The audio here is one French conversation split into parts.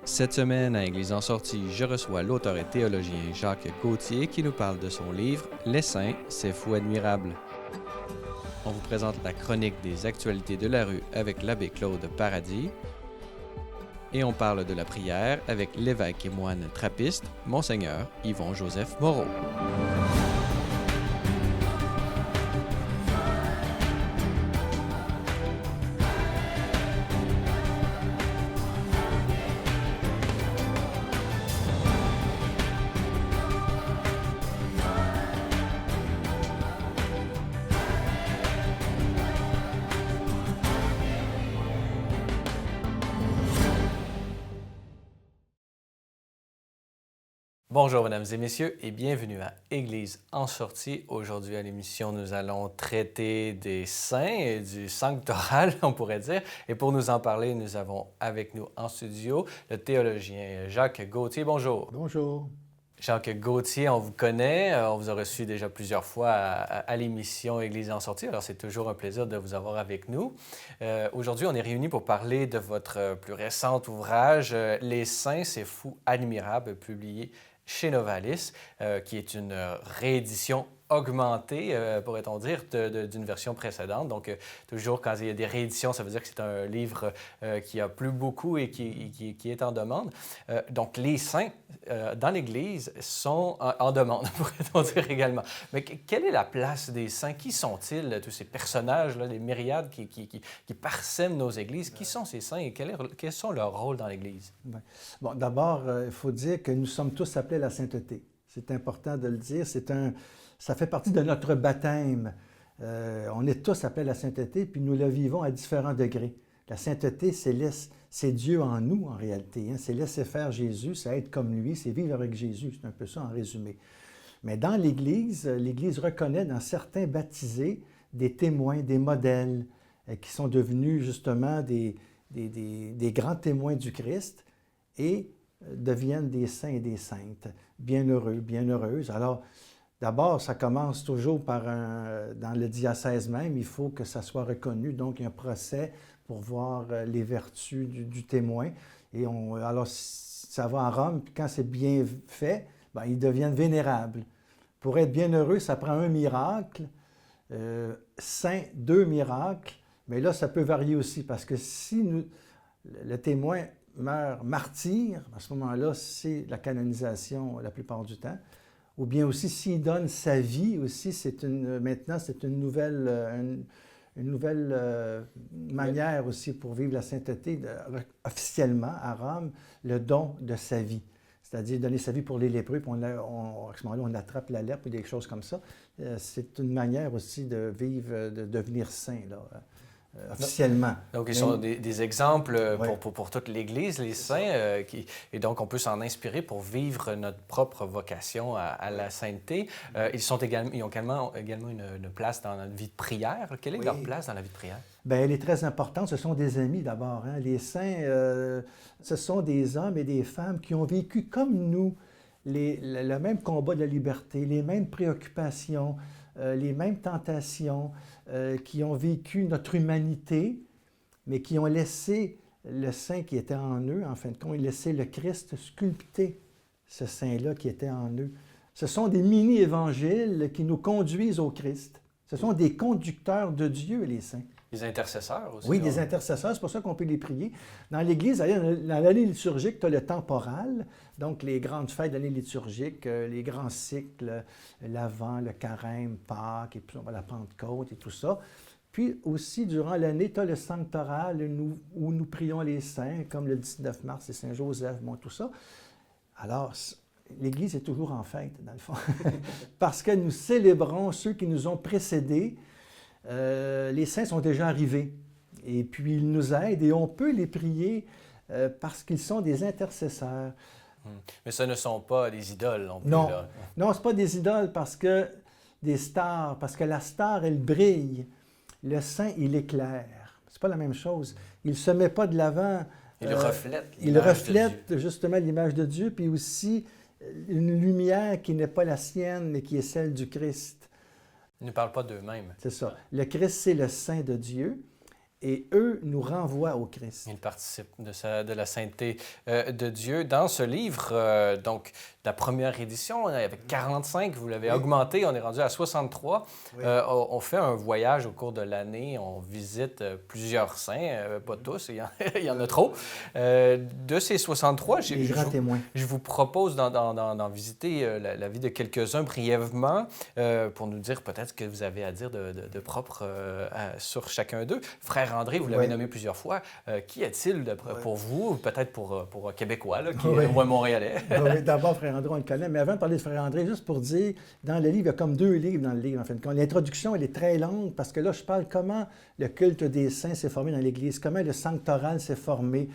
Cette semaine, à Église en sortie, je reçois l'auteur et théologien Jacques Gauthier qui nous parle de son livre « Les saints, c'est fou admirable ». On vous présente la chronique des actualités de la rue avec l'abbé Claude Paradis. Et on parle de la prière avec l'évêque et moine trappiste, Monseigneur Yvon-Joseph Moreau. Bonjour mesdames et messieurs et bienvenue à Église en sortie. Aujourd'hui à l'émission, nous allons traiter des saints et du sanctoral, on pourrait dire. Et pour nous en parler, nous avons avec nous en studio le théologien Jacques Gauthier. Bonjour. Bonjour. Jacques Gauthier, on vous connaît, on vous a reçu déjà plusieurs fois à l'émission Église en sortie, alors c'est toujours un plaisir de vous avoir avec nous. Aujourd'hui, on est réunis pour parler de votre plus récent ouvrage, Les saints, c'est fou admirable, publié chez Novalis, qui est une réédition augmentée, pourrait-on dire, d'une version précédente. Donc, toujours quand il y a des rééditions, ça veut dire que c'est un livre qui a plu beaucoup et qui est en demande. Donc, les saints dans l'Église sont en demande, pourrait-on dire également. Mais quelle est la place des saints? Qui sont-ils, tous ces personnages-là, les myriades qui parsèment nos églises? Qui sont ces saints et quels sont leurs rôles dans l'Église? Bon, d'abord, il faut dire que nous sommes tous appelés à la sainteté. C'est important de le dire. Ça fait partie de notre baptême. On est tous appelés à la sainteté, puis nous la vivons à différents degrés. La sainteté, c'est Dieu en nous, en réalité. C'est laisser faire Jésus, c'est être comme lui, c'est vivre avec Jésus. C'est un peu ça en résumé. Mais dans l'Église, l'Église reconnaît dans certains baptisés des témoins, des modèles qui sont devenus justement des grands témoins du Christ et deviennent des saints et des saintes. Bienheureux, bienheureuses. Alors, d'abord, ça commence toujours dans le diocèse même, il faut que ça soit reconnu. Donc, il y a un procès pour voir les vertus du témoin. Et alors, ça va à Rome, puis quand c'est bien fait, ils deviennent vénérables. Pour être bienheureux, ça prend un miracle. Saint, 2 miracles. Mais là, ça peut varier aussi, parce que si le témoin meurt martyr, à ce moment-là, c'est la canonisation la plupart du temps. Ou bien aussi, s'il donne sa vie aussi, maintenant, c'est une nouvelle manière aussi pour vivre la sainteté, officiellement à Rome, le don de sa vie. C'est-à-dire donner sa vie pour les lépreux, puis à ce moment-là, on attrape la lèpre ou des choses comme ça. C'est une manière aussi de vivre, de devenir saint, là, officiellement. Donc, ils sont des exemples pour toute l'Église, les saints, et donc on peut s'en inspirer pour vivre notre propre vocation à la sainteté. Ils ont également une place dans notre vie de prière. Quelle est leur place dans la vie de prière? Bien, elle est très importante. Ce sont des amis d'abord. Les saints, ce sont des hommes et des femmes qui ont vécu comme nous le même combat de la liberté, les mêmes préoccupations, les mêmes tentations, qui ont vécu notre humanité, mais qui ont laissé le saint qui était en eux, en fin de compte, ils laissé le Christ sculpter ce saint-là qui était en eux. Ce sont des mini-évangiles qui nous conduisent au Christ. Ce sont des conducteurs de Dieu, les saints. Des intercesseurs aussi. Oui, des intercesseurs, c'est pour ça qu'on peut les prier. Dans l'Église, dans l'année liturgique, tu as le temporal, donc les grandes fêtes de l'année liturgique, les grands cycles, l'Avent, le Carême, Pâques, et puis la Pentecôte et tout ça. Puis aussi, durant l'année, tu as le sanctoral où nous prions les saints, comme le 19 mars, c'est Saint-Joseph, tout ça. Alors, l'Église est toujours en fête, dans le fond, parce que nous célébrons ceux qui nous ont précédés. Les saints sont déjà arrivés et puis ils nous aident et on peut les prier parce qu'ils sont des intercesseurs. Mais ce ne sont pas des idoles non plus. Non, là. Non, ce n'est pas des idoles parce que des stars, parce que la star, elle brille. Le saint, il éclaire. C'est pas la même chose. Il ne se met pas de l'avant. Il reflète Il reflète justement l'image de Dieu, puis aussi une lumière qui n'est pas la sienne, mais qui est celle du Christ. Ils ne parlent pas d'eux-mêmes. C'est ça. Le Christ, c'est le Saint de Dieu. et eux nous renvoient au Christ. Il participe de la sainteté de Dieu. Dans ce livre, donc la première édition, il y avait 45, vous l'avez augmenté, on est rendu à 63. Oui. On fait un voyage au cours de l'année, on visite plusieurs saints, pas tous, il y en a trop. De ces 63, je vous propose d'en visiter la vie de quelques-uns brièvement pour nous dire peut-être ce que vous avez à dire de propre sur chacun d'eux. Frère André, vous l'avez nommé plusieurs fois. Qui est-il pour vous, peut-être pour un Québécois là, ou un Montréalais? Oui, d'abord, Frère André, on le connaît. Mais avant de parler de Frère André, juste pour dire, dans le livre, il y a comme 2 livres dans le livre, en fin de compte. L'introduction, elle est très longue parce que là, je parle comment le culte des saints s'est formé dans l'Église, comment le sanctoral s'est formé,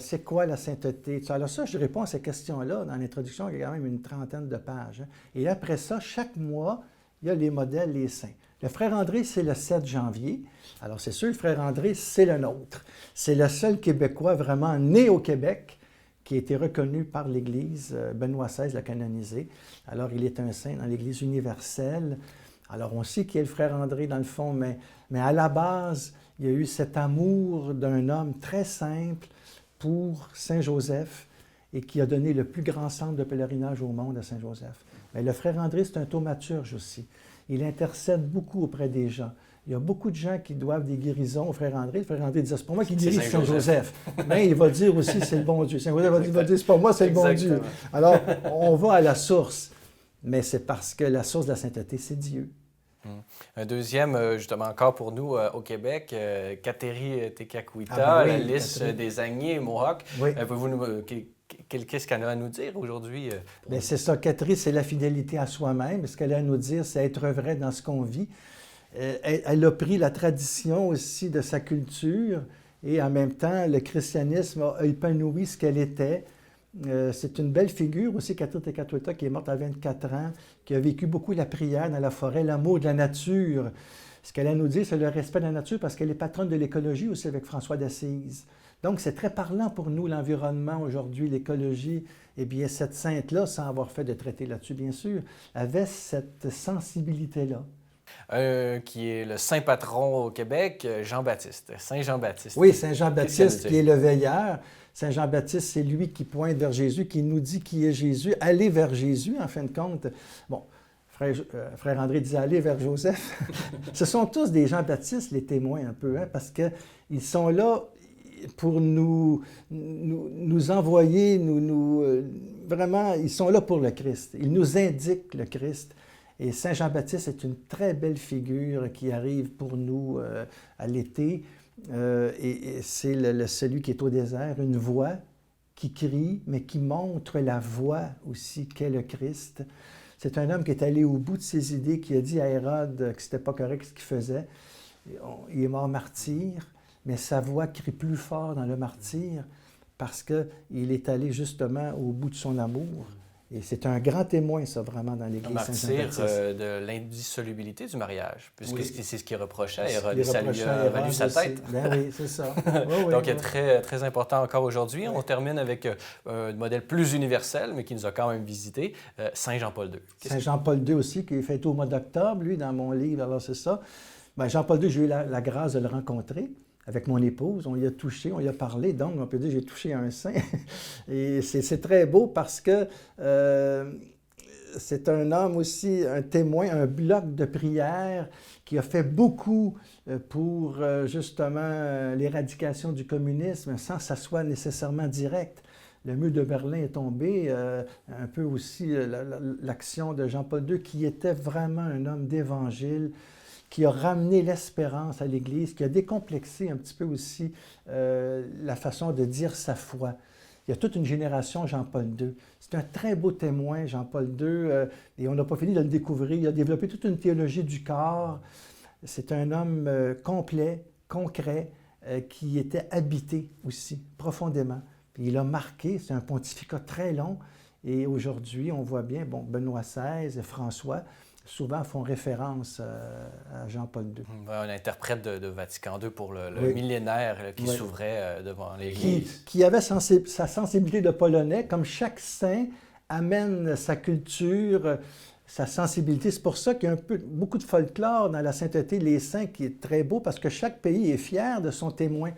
c'est quoi la sainteté. Alors ça, je réponds à ces questions-là dans l'introduction, il y a quand même une 30aine de pages. Et après ça, chaque mois, il y a les modèles, les saints. Le Frère André, c'est le 7 janvier. Alors, c'est sûr, le Frère André, c'est le nôtre. C'est le seul Québécois vraiment né au Québec qui a été reconnu par l'Église. Benoît XVI l'a canonisé. Alors, il est un saint dans l'Église universelle. Alors, on sait qui est le Frère André, dans le fond, mais à la base, il y a eu cet amour d'un homme très simple pour Saint-Joseph et qui a donné le plus grand centre de pèlerinage au monde à Saint-Joseph. Mais le Frère André, c'est un thaumaturge aussi. Il intercède beaucoup auprès des gens. Il y a beaucoup de gens qui doivent des guérisons au Frère André. Le Frère André dit, c'est pas moi qui guéris Saint-Joseph. Mais il va dire aussi, c'est le bon Dieu. Saint-Joseph va dire, c'est pas moi, c'est le bon Dieu. Alors, on va à la source. Mais c'est parce que la source de la sainteté, c'est Dieu. Un deuxième, justement, encore pour nous au Québec, Kateri Tekakwitha, la liste des Agniers Mohawks. Oui. Pouvez-vous nous... Qu'est-ce qu'elle a à nous dire aujourd'hui? Bien, c'est ça. Kateri, c'est la fidélité à soi-même. Ce qu'elle a à nous dire, c'est être vrai dans ce qu'on vit. Elle a pris la tradition aussi de sa culture et en même temps, le christianisme a épanoui ce qu'elle était. C'est une belle figure aussi, Kateri Tekakwitha, qui est morte à 24 ans, qui a vécu beaucoup la prière dans la forêt, l'amour de la nature. Ce qu'elle a à nous dire, c'est le respect de la nature parce qu'elle est patronne de l'écologie aussi avec François d'Assise. Donc, c'est très parlant pour nous, l'environnement aujourd'hui, l'écologie. Eh bien, cette sainte-là, sans avoir fait de traité là-dessus, bien sûr, avait cette sensibilité-là. Qui est le saint patron au Québec, Jean-Baptiste, Saint Jean-Baptiste. Oui, Saint Jean-Baptiste qui est le veilleur. Saint Jean-Baptiste, c'est lui qui pointe vers Jésus, qui nous dit qui est Jésus. Allez vers Jésus, en fin de compte. Bon, Frère André disait aller vers Joseph. Ce sont tous des Jean-Baptistes, les témoins un peu, hein, parce qu'ils sont là pour nous envoyer, vraiment, ils sont là pour le Christ. Ils nous indiquent le Christ. Et Saint Jean-Baptiste est une très belle figure qui arrive pour nous à l'été. Et c'est celui qui est au désert, une voix qui crie, mais qui montre la voie aussi qu'est le Christ. C'est un homme qui est allé au bout de ses idées, qui a dit à Hérode que ce n'était pas correct ce qu'il faisait. Il est mort martyr, mais sa voix crie plus fort dans le martyre parce qu'il est allé justement au bout de son amour. Et c'est un grand témoin, ça, vraiment, dans l'Église Saint-Jean-Baptiste. De l'indissolubilité du mariage, puisque c'est ce qu'il reprochait à Hérode. Ça lui a valu sa tête. Ben oui, c'est ça. Donc, il est très, très important encore aujourd'hui. On termine avec un modèle plus universel, mais qui nous a quand même visité, Saint Jean-Paul II. Saint Jean-Paul II aussi, qui est fêté au mois d'octobre, lui, dans mon livre. Alors, c'est ça. Ben, Jean-Paul II, j'ai eu la grâce de le rencontrer. Avec mon épouse, on y a touché, on y a parlé, donc on peut dire que j'ai touché un saint. Et c'est très beau parce que c'est un homme aussi, un témoin, un bloc de prière qui a fait beaucoup pour justement l'éradication du communisme sans que ça soit nécessairement direct. Le mur de Berlin est tombé, un peu aussi l'action de Jean-Paul II qui était vraiment un homme d'évangile, qui a ramené l'espérance à l'Église, qui a décomplexé un petit peu aussi la façon de dire sa foi. Il y a toute une génération Jean-Paul II. C'est un très beau témoin, Jean-Paul II, et on n'a pas fini de le découvrir. Il a développé toute une théologie du corps. C'est un homme complet, concret, qui était habité aussi, profondément. Puis il a marqué, c'est un pontificat très long, et aujourd'hui, on voit bien, bon, Benoît XVI et François, souvent font référence à Jean-Paul II. Un interprète de Vatican II pour le millénaire qui s'ouvrait devant l'Église. Qui avait sa sensibilité de polonais, comme chaque saint amène sa culture, sa sensibilité. C'est pour ça qu'il y a beaucoup de folklore dans la sainteté, les saints, qui est très beau, parce que chaque pays est fier de son témoin.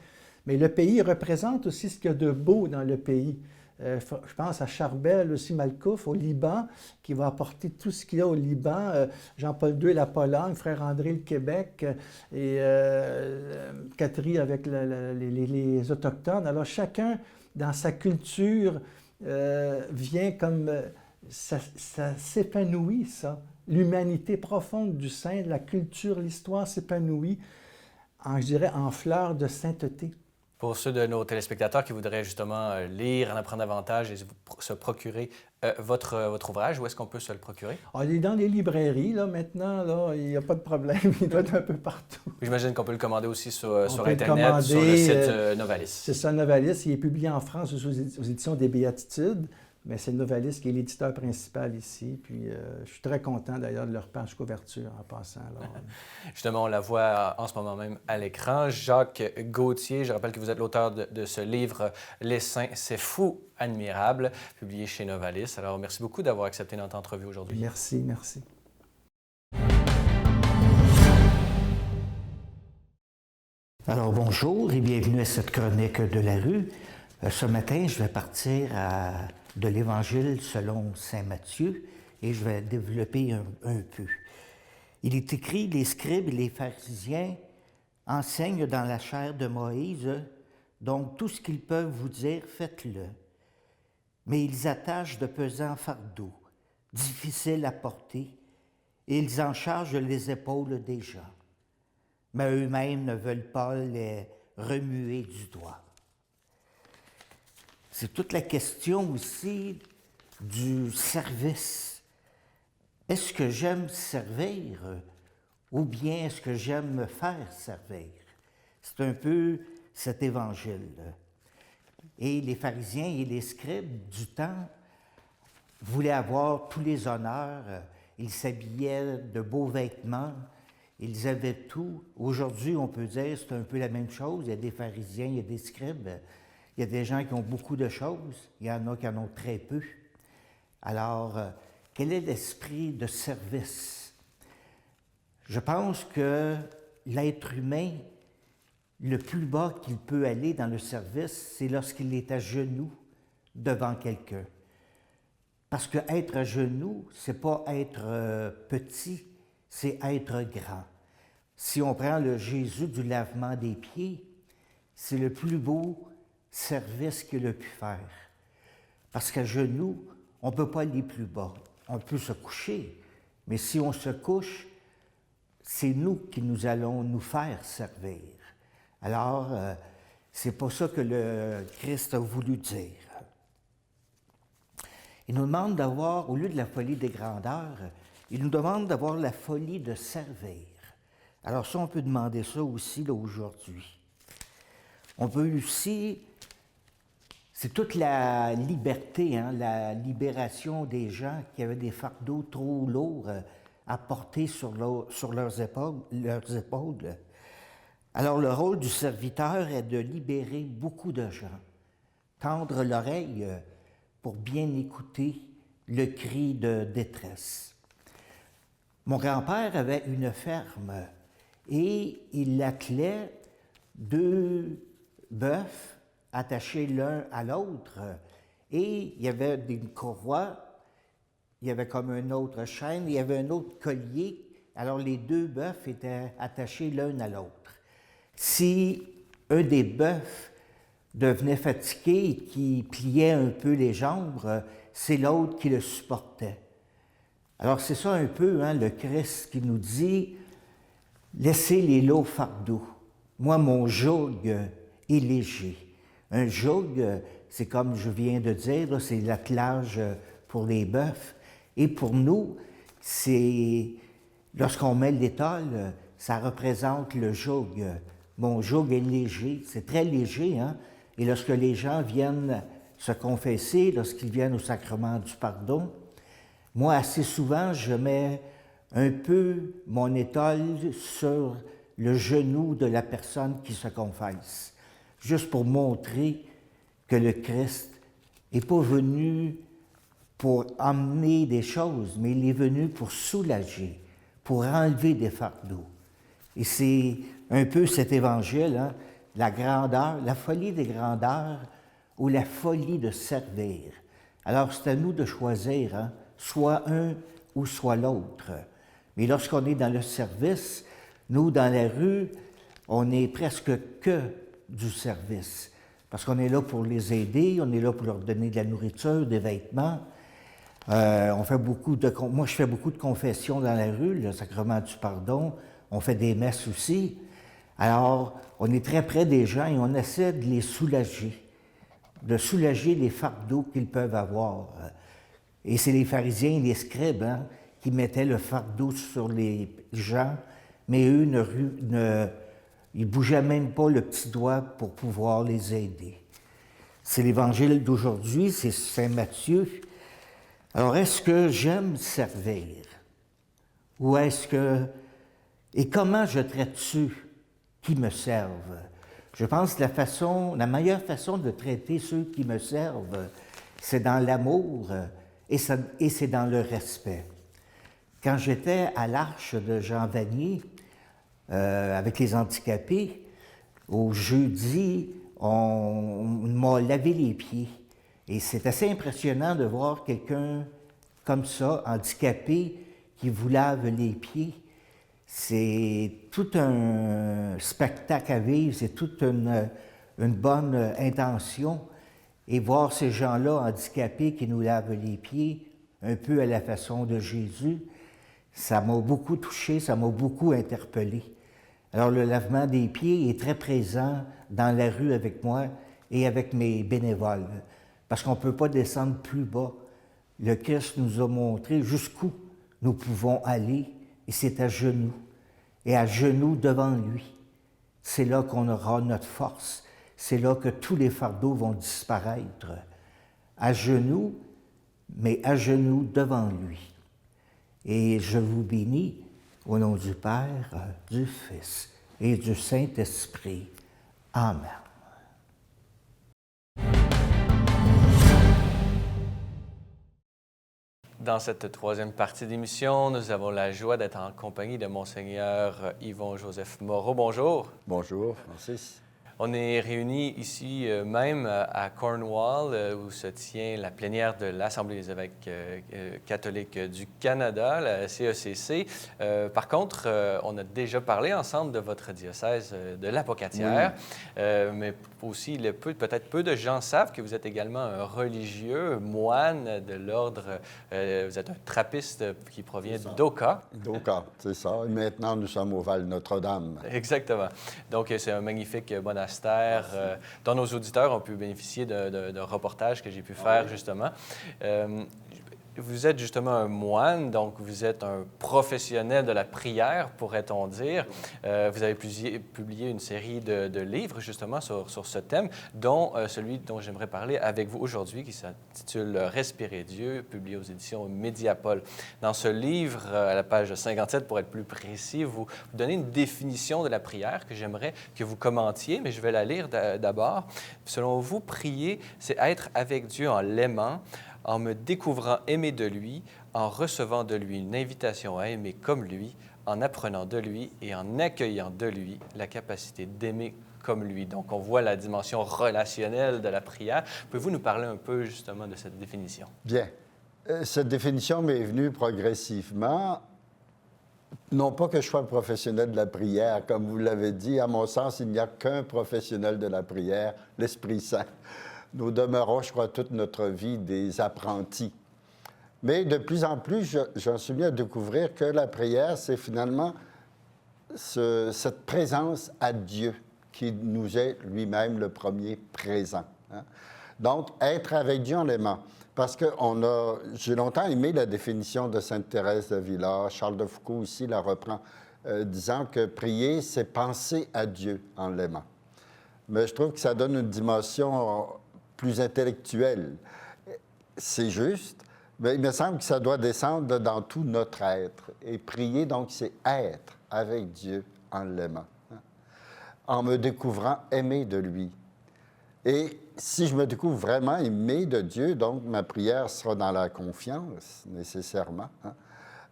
Mais le pays représente aussi ce qu'il y a de beau dans le pays. Je pense à Charbel, aussi Malkouf, au Liban, qui va apporter tout ce qu'il y a au Liban. Jean-Paul II, la Pologne, Frère André, le Québec, et Catherine avec les Autochtones. Alors chacun, dans sa culture, vient comme... ça s'épanouit, ça. L'humanité profonde du saint, la culture, l'histoire s'épanouit, je dirais, en fleurs de sainteté. Pour ceux de nos téléspectateurs qui voudraient justement lire, en apprendre davantage et se procurer votre ouvrage, où est-ce qu'on peut se le procurer? Il est dans les librairies, là, maintenant, là, il n'y a pas de problème, il doit être un peu partout. J'imagine qu'on peut le commander aussi sur Internet, sur le site Novalis. C'est ça, Novalis. Il est publié en France aux éditions des Béatitudes, mais c'est Novalis qui est l'éditeur principal ici. Puis je suis très content d'ailleurs de leur page couverture en passant. Justement, on la voit en ce moment même à l'écran. Jacques Gauthier, je rappelle que vous êtes l'auteur de ce livre « Les Saints, c'est fou, admirable », publié chez Novalis. Alors, merci beaucoup d'avoir accepté notre entrevue aujourd'hui. Merci, merci. Alors, bonjour et bienvenue à cette chronique de la rue. Ce matin, je vais partir de l'Évangile selon saint Matthieu et je vais développer un peu. Il est écrit, les scribes et les pharisiens enseignent dans la chair de Moïse, donc tout ce qu'ils peuvent vous dire, faites-le. Mais ils attachent de pesants fardeaux, difficiles à porter, et ils en chargent les épaules des gens. Mais eux-mêmes ne veulent pas les remuer du doigt. C'est toute la question aussi du service. Est-ce que j'aime servir ou bien est-ce que j'aime me faire servir? C'est un peu cet évangile. Et les pharisiens et les scribes du temps voulaient avoir tous les honneurs. Ils s'habillaient de beaux vêtements. Ils avaient tout. Aujourd'hui, on peut dire que c'est un peu la même chose. Il y a des pharisiens, il y a des scribes. Il y a des gens qui ont beaucoup de choses, il y en a qui en ont très peu. Alors, quel est l'esprit de service? Je pense que l'être humain, le plus bas qu'il peut aller dans le service, c'est lorsqu'il est à genoux devant quelqu'un. Parce que être à genoux, c'est pas être petit, c'est être grand. Si on prend le Jésus du lavement des pieds, c'est le plus beau service qu'il a pu faire. Parce qu'à genoux, on ne peut pas aller plus bas. On peut se coucher, mais si on se couche, c'est nous qui nous allons nous faire servir. Alors, c'est pas ça que le Christ a voulu dire. Il nous demande d'avoir, au lieu de la folie des grandeurs, il nous demande d'avoir la folie de servir. Alors ça, on peut demander ça aussi là, aujourd'hui. On peut aussi... C'est toute la liberté, la libération des gens qui avaient des fardeaux trop lourds à porter sur leurs épaules. Alors, le rôle du serviteur est de libérer beaucoup de gens, tendre l'oreille pour bien écouter le cri de détresse. Mon grand-père avait une ferme et il attelait 2 bœufs attachés l'un à l'autre, et il y avait une courroie, il y avait comme une autre chaîne, il y avait un autre collier, alors les 2 bœufs étaient attachés l'un à l'autre. Si un des bœufs devenait fatigué et qui pliait un peu les jambes, c'est l'autre qui le supportait. Alors c'est ça un peu, le Christ qui nous dit, laissez les lourds fardeaux, moi mon joug est léger. Un joug, c'est comme je viens de dire, c'est l'attelage pour les bœufs. Et pour nous, c'est lorsqu'on met l'étole, ça représente le joug. Mon joug est léger, c'est très léger, Et lorsque les gens viennent se confesser, lorsqu'ils viennent au sacrement du pardon, moi, assez souvent, je mets un peu mon étole sur le genou de la personne qui se confesse, juste pour montrer que le Christ n'est pas venu pour emmener des choses, mais il est venu pour soulager, pour enlever des fardeaux. Et c'est un peu cet évangile, hein, la grandeur, la folie des grandeurs ou la folie de servir. Alors, c'est à nous de choisir, hein, soit un ou soit l'autre. Mais lorsqu'on est dans le service, nous, dans la rue, on n'est presque que du service. Parce qu'on est là pour les aider, on est là pour leur donner de la nourriture, des vêtements. Moi, je fais beaucoup de confessions dans la rue, le sacrement du pardon. On fait des messes aussi. Alors, on est très près des gens et on essaie de les soulager, de soulager les fardeaux qu'ils peuvent avoir. Et c'est les pharisiens et les scribes, hein, qui mettaient le fardeau sur les gens, mais eux ils ne bougeaient même pas le petit doigt pour pouvoir les aider. C'est l'évangile d'aujourd'hui, c'est Saint Matthieu. Alors, est-ce que j'aime servir? Ou est-ce que... Et comment je traite ceux qui me servent? Je pense que la meilleure façon de traiter ceux qui me servent, c'est dans l'amour et c'est dans le respect. Quand j'étais à l'Arche de Jean Vanier, avec les handicapés, au jeudi, on m'a lavé les pieds. Et c'est assez impressionnant de voir quelqu'un comme ça, handicapé, qui vous lave les pieds. C'est tout un spectacle à vivre, c'est toute une bonne intention. Et voir ces gens-là handicapés qui nous lavent les pieds, un peu à la façon de Jésus, ça m'a beaucoup touché, ça m'a beaucoup interpellé. Alors le lavement des pieds est très présent dans la rue avec moi et avec mes bénévoles, parce qu'on ne peut pas descendre plus bas. Le Christ nous a montré jusqu'où nous pouvons aller, et c'est à genoux, et à genoux devant lui. C'est là qu'on aura notre force, c'est là que tous les fardeaux vont disparaître. À genoux, mais à genoux devant lui. Et je vous bénis au nom du Père, du Fils et du Saint-Esprit. Amen. Dans cette troisième partie d'émission, nous avons la joie d'être en compagnie de Monseigneur Yvon-Joseph Moreau. Bonjour. Bonjour, Francis. On est réunis ici même à Cornwall, où se tient la plénière de l'Assemblée des évêques catholiques du Canada, la CECC. Par contre, on a déjà parlé ensemble de votre diocèse de l'Apocatière, mais aussi peut-être peu de gens savent que vous êtes également un religieux, moine de l'ordre, vous êtes un trappiste qui provient d'Oka. D'Oka, c'est ça. Et maintenant, nous sommes au Val Notre-Dame. Exactement. Donc, c'est un magnifique monastère dont nos auditeurs ont pu bénéficier d'un reportage que j'ai pu faire, justement. Vous êtes justement un moine, donc vous êtes un professionnel de la prière, pourrait-on dire. Vous avez publié une série de livres, justement, sur ce thème, dont celui dont j'aimerais parler avec vous aujourd'hui, qui s'intitule « Respirer Dieu », publié aux éditions Mediapol. Dans ce livre, à la page 57, pour être plus précis, vous donnez une définition de la prière que j'aimerais que vous commentiez, mais je vais la lire d'abord. Selon vous, prier, c'est être avec Dieu en l'aimant, en me découvrant aimé de lui, en recevant de lui une invitation à aimer comme lui, en apprenant de lui et en accueillant de lui la capacité d'aimer comme lui. Donc, on voit la dimension relationnelle de la prière. Pouvez-vous nous parler un peu justement de cette définition? Bien. Cette définition m'est venue progressivement. Non pas que je sois un professionnel de la prière, comme vous l'avez dit. À mon sens, il n'y a qu'un professionnel de la prière, l'Esprit Saint. Nous demeurons, je crois, toute notre vie des apprentis. Mais de plus en plus, j'en suis venu à découvrir que la prière, c'est finalement cette présence à Dieu qui nous est lui-même le premier présent. Hein? Donc, être avec Dieu en l'aimant. Parce que j'ai longtemps aimé la définition de Sainte Thérèse d'Avila. Charles de Foucault aussi la reprend, disant que prier, c'est penser à Dieu en l'aimant. Mais je trouve que ça donne une dimension plus intellectuelle. C'est juste, mais il me semble que ça doit descendre dans tout notre être. Et prier, donc, c'est être avec Dieu en l'aimant, hein? En me découvrant aimé de lui. Et si je me découvre vraiment aimé de Dieu, donc ma prière sera dans la confiance, nécessairement. Hein.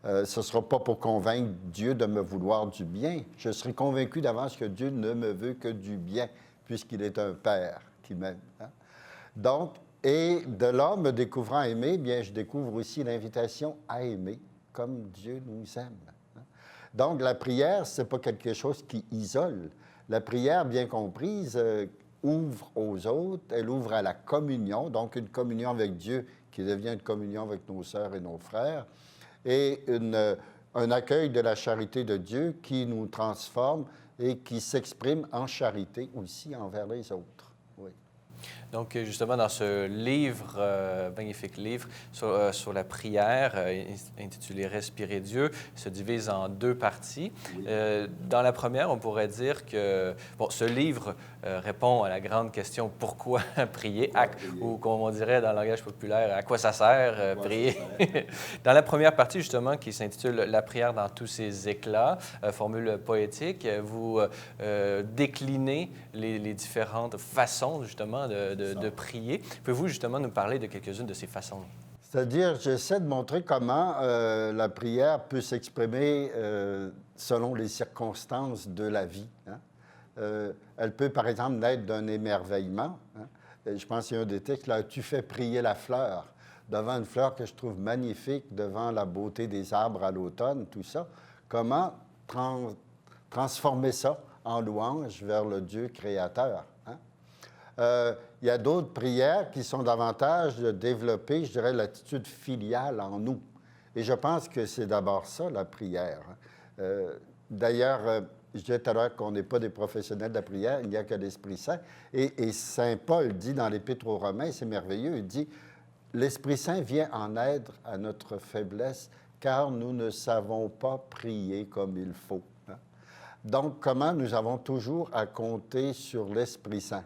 Ce ne sera pas pour convaincre Dieu de me vouloir du bien. Je serai convaincu d'avance que Dieu ne me veut que du bien, puisqu'il est un Père qui m'aime. Hein. Donc, et de là, me découvrant aimé, bien, je découvre aussi l'invitation à aimer comme Dieu nous aime. Hein. Donc, la prière, ce n'est pas quelque chose qui isole. La prière, bien comprise, ouvre aux autres, elle ouvre à la communion, donc une communion avec Dieu qui devient une communion avec nos sœurs et nos frères, et un accueil de la charité de Dieu qui nous transforme et qui s'exprime en charité aussi envers les autres. Oui. Donc, justement, dans ce livre, magnifique livre, sur la prière, intitulé « Respirer Dieu », il se divise en deux parties. Oui. Dans la première, on pourrait dire que ce livre répond à la grande question « Pourquoi prier? » Ou, comme on dirait dans le langage populaire, « À quoi ça sert prier? » Dans la première partie, justement, qui s'intitule « La prière dans tous ses éclats », formule poétique, vous déclinez les différentes façons, justement, de prier. Pouvez-vous justement nous parler de quelques-unes de ces façons? C'est-à-dire, j'essaie de montrer comment la prière peut s'exprimer selon les circonstances de la vie. Hein. Elle peut, par exemple, naître d'un émerveillement. Hein. Je pense qu'il y a un des textes, là, « Tu fais prier la fleur », devant une fleur que je trouve magnifique, devant la beauté des arbres à l'automne, tout ça. Comment transformer ça en louange vers le Dieu créateur? Hein? Il y a d'autres prières qui sont davantage de développer, je dirais, l'attitude filiale en nous. Et je pense que c'est d'abord ça, la prière. D'ailleurs, je disais tout à l'heure qu'on n'est pas des professionnels de la prière, il n'y a que l'Esprit Saint. Et Saint Paul dit dans l'Épître aux Romains, c'est merveilleux, il dit « L'Esprit Saint vient en aide à notre faiblesse, car nous ne savons pas prier comme il faut. Hein? » Donc, comment nous avons toujours à compter sur l'Esprit Saint.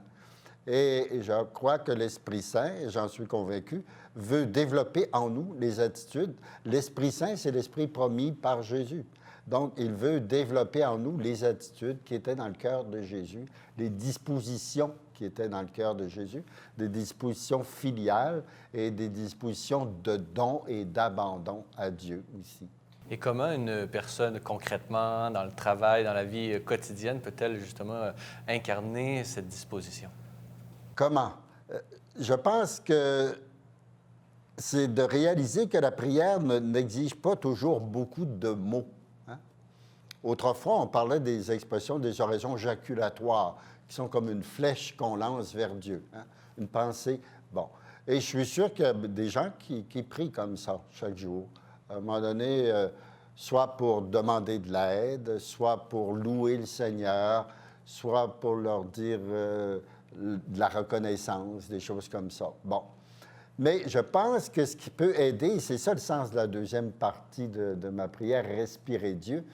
Et je crois que l'Esprit Saint, j'en suis convaincu, veut développer en nous les attitudes. L'Esprit Saint, c'est l'Esprit promis par Jésus. Donc, il veut développer en nous les attitudes qui étaient dans le cœur de Jésus, les dispositions qui étaient dans le cœur de Jésus, des dispositions filiales et des dispositions de don et d'abandon à Dieu aussi. Et comment une personne, concrètement, dans le travail, dans la vie quotidienne, peut-elle justement incarner cette disposition? Comment? Je pense que c'est de réaliser que la prière n'exige pas toujours beaucoup de mots. Hein? Autrefois, on parlait des expressions, des oraisons jaculatoires, qui sont comme une flèche qu'on lance vers Dieu, hein? Une pensée. Bon. Et je suis sûr qu'il y a des gens qui prient comme ça chaque jour. À un moment donné, soit pour demander de l'aide, soit pour louer le Seigneur, soit pour leur dire de la reconnaissance, des choses comme ça. Bon. Mais je pense que ce qui peut aider, c'est ça le sens de la deuxième partie de ma prière, respirer Dieu,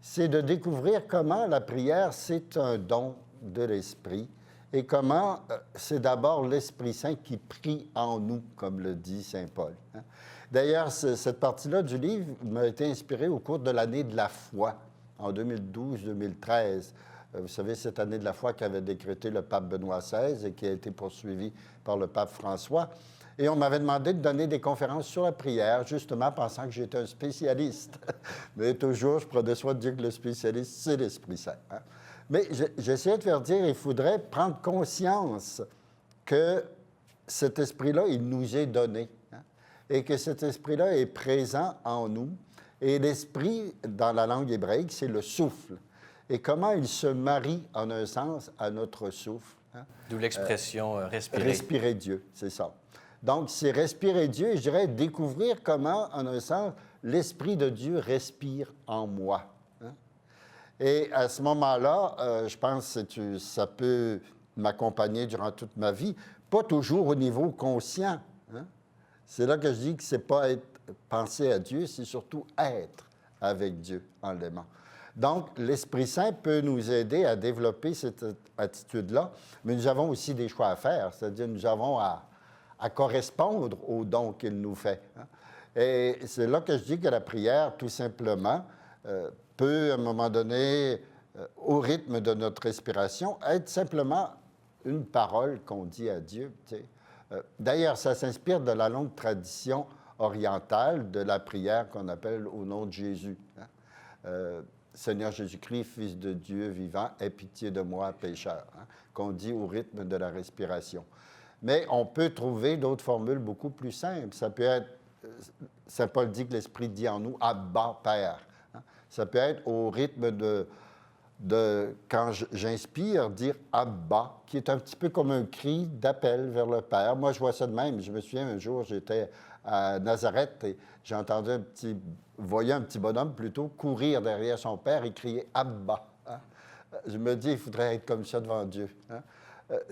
c'est de découvrir comment la prière, c'est un don de l'Esprit et comment c'est d'abord l'Esprit Saint qui prie en nous, comme le dit saint Paul. Hein? D'ailleurs, cette partie-là du livre m'a été inspirée au cours de l'année de la foi, en 2012-2013. Vous savez, cette année de la foi qu'avait décrété le pape Benoît XVI et qui a été poursuivie par le pape François. Et on m'avait demandé de donner des conférences sur la prière, justement pensant que j'étais un spécialiste. Mais toujours, je prenais soin de dire que le spécialiste, c'est l'Esprit Saint. Hein? Mais j'essayais de faire dire qu'il faudrait prendre conscience que cet esprit-là, il nous est donné. Hein? Et que cet esprit-là est présent en nous. Et l'esprit, dans la langue hébraïque, c'est le souffle. Et comment il se marie, en un sens, à notre souffle. Hein? D'où l'expression respirer. Respirer Dieu, c'est ça. Donc, c'est respirer Dieu, et je dirais découvrir comment, en un sens, l'Esprit de Dieu respire en moi. Hein? Et à ce moment-là, je pense que ça peut m'accompagner durant toute ma vie, pas toujours au niveau conscient. Hein? C'est là que je dis que c'est pas penser à Dieu, c'est surtout être avec Dieu en l'aimant. Donc, l'Esprit Saint peut nous aider à développer cette attitude-là, mais nous avons aussi des choix à faire, c'est-à-dire nous avons à correspondre aux dons qu'il nous fait. Hein? Et c'est là que je dis que la prière, tout simplement, peut, à un moment donné, au rythme de notre respiration, être simplement une parole qu'on dit à Dieu. Tu sais. D'ailleurs, ça s'inspire de la longue tradition orientale de la prière qu'on appelle au nom de Jésus. Hein. Seigneur Jésus-Christ, Fils de Dieu vivant, aie pitié de moi, pécheur, hein, qu'on dit au rythme de la respiration. Mais on peut trouver d'autres formules beaucoup plus simples. Ça peut être, Saint Paul dit que l'Esprit dit en nous, Abba, Père. Hein. Ça peut être au rythme quand j'inspire, dire Abba, qui est un petit peu comme un cri d'appel vers le Père. Moi, je vois ça de même. Je me souviens, un jour, j'étais à Nazareth et j'ai entendu voyais un petit bonhomme plutôt courir derrière son père et crier Abba. Hein? Je me dis, il faudrait être comme ça devant Dieu. Hein?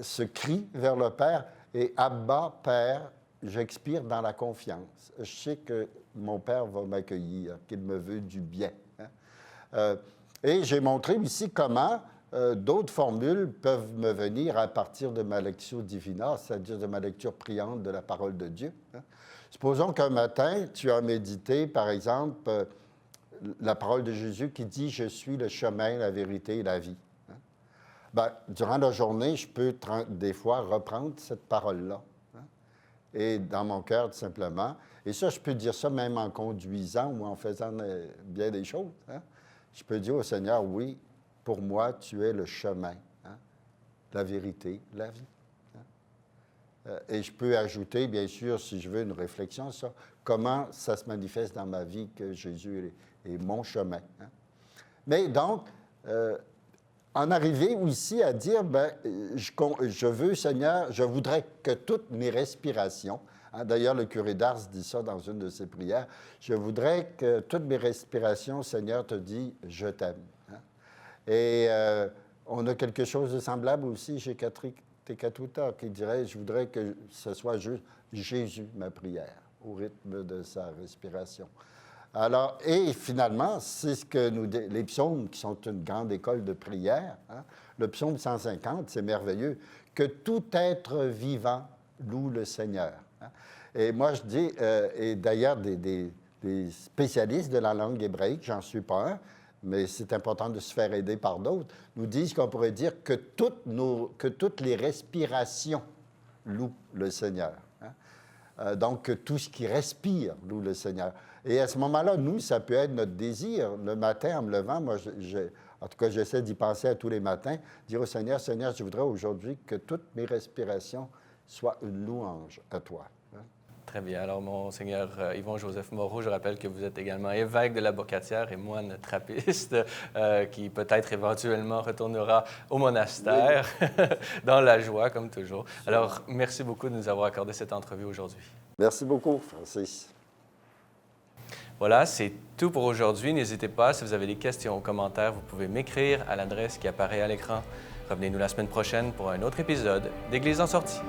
Ce cri vers le Père et Abba, Père, j'expire dans la confiance. Je sais que mon Père va m'accueillir, qu'il me veut du bien. Hein? Et j'ai montré ici comment d'autres formules peuvent me venir à partir de ma lectio divina, c'est-à-dire de ma lecture priante de la parole de Dieu. Hein? Supposons qu'un matin, tu as médité, par exemple, la parole de Jésus qui dit « Je suis le chemin, la vérité et la vie ». Hein? Bien, durant la journée, je peux des fois reprendre cette parole-là. Hein? Et dans mon cœur, tout simplement. Et ça, je peux dire ça même en conduisant ou en faisant bien des choses. Hein? Je peux dire au Seigneur, oui, pour moi, tu es le chemin, hein? La vérité, la vie. Et je peux ajouter, bien sûr, si je veux, une réflexion sur ça, comment ça se manifeste dans ma vie que Jésus est mon chemin. Hein? Mais donc, en arriver ici à dire, ben, je veux, Seigneur, je voudrais que toutes mes respirations, hein, d'ailleurs, le curé d'Ars dit ça dans une de ses prières, je voudrais que toutes mes respirations, Seigneur, te disent, je t'aime. Hein? Et on a quelque chose de semblable aussi chez Tecatuta, qui dirait, je voudrais que ce soit juste Jésus, ma prière, au rythme de sa respiration. Alors, et finalement, c'est ce que les psaumes, qui sont une grande école de prière, hein, le psaume 150, c'est merveilleux, que tout être vivant loue le Seigneur. Hein. Et moi, je dis, et d'ailleurs, des spécialistes de la langue hébraïque, j'en suis pas un, mais c'est important de se faire aider par d'autres, nous disent qu'on pourrait dire que toutes les respirations louent le Seigneur. Hein? Donc, que tout ce qui respire loue le Seigneur. Et à ce moment-là, nous, ça peut être notre désir. Le matin, en me levant, moi, en tout cas, j'essaie d'y penser à tous les matins, dire au Seigneur, Seigneur, je voudrais aujourd'hui que toutes mes respirations soient une louange à toi. Très bien. Alors, Monseigneur Yvon-Joseph Moreau, je rappelle que vous êtes également évêque de la Bocatière et moine trappiste qui peut-être éventuellement retournera au monastère dans la joie, comme toujours. Alors, merci beaucoup de nous avoir accordé cette entrevue aujourd'hui. Merci beaucoup, Francis. Voilà, c'est tout pour aujourd'hui. N'hésitez pas, si vous avez des questions ou commentaires, vous pouvez m'écrire à l'adresse qui apparaît à l'écran. Revenez-nous la semaine prochaine pour un autre épisode d'Église en sortie.